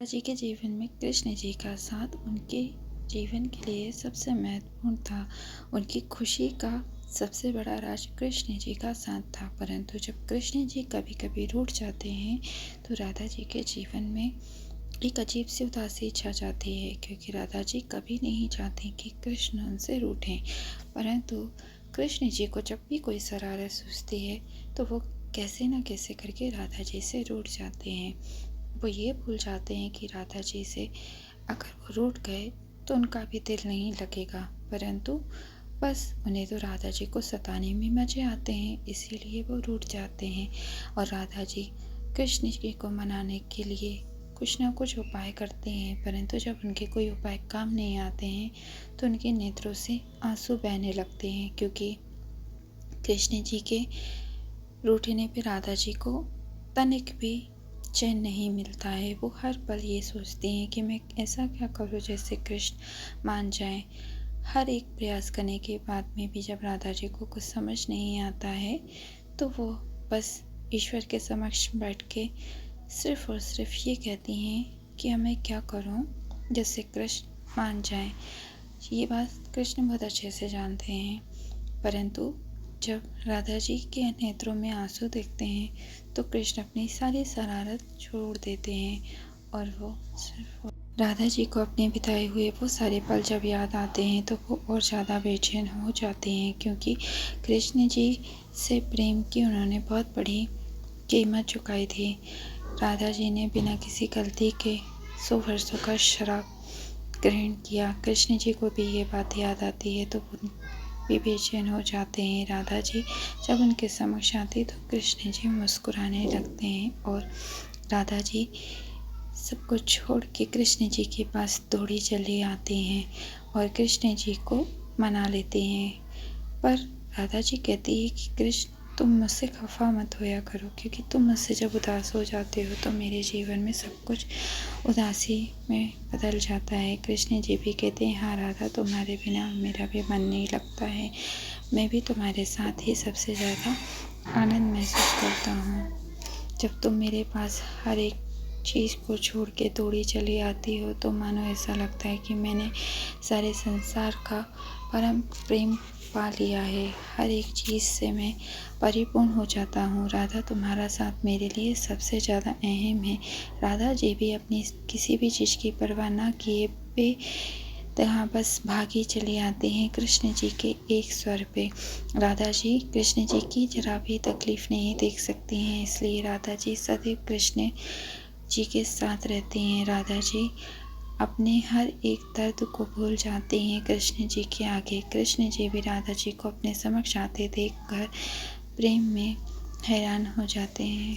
जी के जीवन में कृष्ण जी का साथ उनके जीवन के लिए सबसे महत्वपूर्ण था। उनकी खुशी का सबसे बड़ा राज कृष्ण जी का साथ था। परंतु जब कृष्ण जी कभी कभी रूठ जाते हैं तो राधा जी के जीवन में एक अजीब सी उदासी छा जाती है, क्योंकि राधा जी कभी नहीं चाहती कि कृष्ण उनसे रूठें। परंतु कृष्ण जी को जब भी कोई शरारत सूझती है तो वो कैसे न कैसे करके राधा जी से रूठ जाते हैं। वो ये भूल जाते हैं कि राधा जी से अगर वो रूठ गए तो उनका भी दिल नहीं लगेगा, परंतु बस उन्हें तो राधा जी को सताने में मज़े आते हैं, इसीलिए वो रूठ जाते हैं। और राधा जी कृष्ण जी को मनाने के लिए कुछ ना कुछ उपाय करते हैं, परंतु जब उनके कोई उपाय काम नहीं आते हैं तो उनके नेत्रों से आंसू बहने लगते हैं, क्योंकि कृष्ण जी के रूठने पे राधा जी को तनिक भी चैन नहीं मिलता है। वो हर पल ये सोचती हैं कि मैं ऐसा क्या करूँ जिससे कृष्ण मान जाएं। हर एक प्रयास करने के बाद में भी जब राधा जी को कुछ समझ नहीं आता है तो वो बस ईश्वर के समक्ष बैठ के सिर्फ और सिर्फ ये कहती हैं कि मैं क्या करूँ जिससे कृष्ण मान जाएं। ये बात कृष्ण बहुत अच्छे से जानते हैं, परंतु जब राधा जी के नेत्रों में आंसू देखते हैं तो कृष्ण अपनी सारी शरारत छोड़ देते हैं और वो सिर्फ राधा जी को अपने बिताए हुए वो सारे पल जब याद आते हैं तो वो और ज़्यादा बेचैन हो जाते हैं, क्योंकि कृष्ण जी से प्रेम की उन्होंने बहुत बड़ी कीमत चुकाई थी। राधा जी ने बिना किसी गलती के 100 वर्षों का शराब ग्रहण किया। कृष्ण जी को भी ये बात याद आती है तो भी बेचैन हो जाते हैं। राधा जी जब उनके समक्ष आती तो कृष्ण जी मुस्कुराने लगते हैं और राधा जी सब कुछ छोड़ के कृष्ण जी के पास दौड़ी चली आती हैं और कृष्ण जी को मना लेते हैं। पर राधा जी कहती है कि कृष्ण तुम मुझसे खफा मत होया करो, क्योंकि तुम मुझसे जब उदास हो जाते हो तो मेरे जीवन में सब कुछ उदासी में बदल जाता है। कृष्ण जी भी कहते हैं, हाँ राधा, तुम्हारे बिना मेरा भी मन नहीं लगता है। मैं भी तुम्हारे साथ ही सबसे ज़्यादा आनंद महसूस करता हूँ। जब तुम मेरे पास हर एक चीज़ को छोड़ के दौड़ी चली आती हो तो मानो ऐसा लगता है कि मैंने सारे संसार का परम प्रेम पा लिया है। हर एक चीज़ से मैं परिपूर्ण हो जाता हूँ। राधा, तुम्हारा साथ मेरे लिए सबसे ज़्यादा अहम है। राधा जी भी अपनी किसी भी चीज़ की परवाह ना किए पे तहाँ बस भागी चली आते हैं कृष्ण जी के एक स्वर पे। राधा जी कृष्ण जी की जरा भी तकलीफ़ नहीं देख सकती हैं, इसलिए राधा जी सदैव कृष्ण जी के साथ रहते हैं। राधा जी अपने हर एक दर्द को भूल जाते हैं कृष्ण जी के आगे। कृष्ण जी भी राधा जी को अपने समक्ष आते देखकर प्रेम में हैरान हो जाते हैं।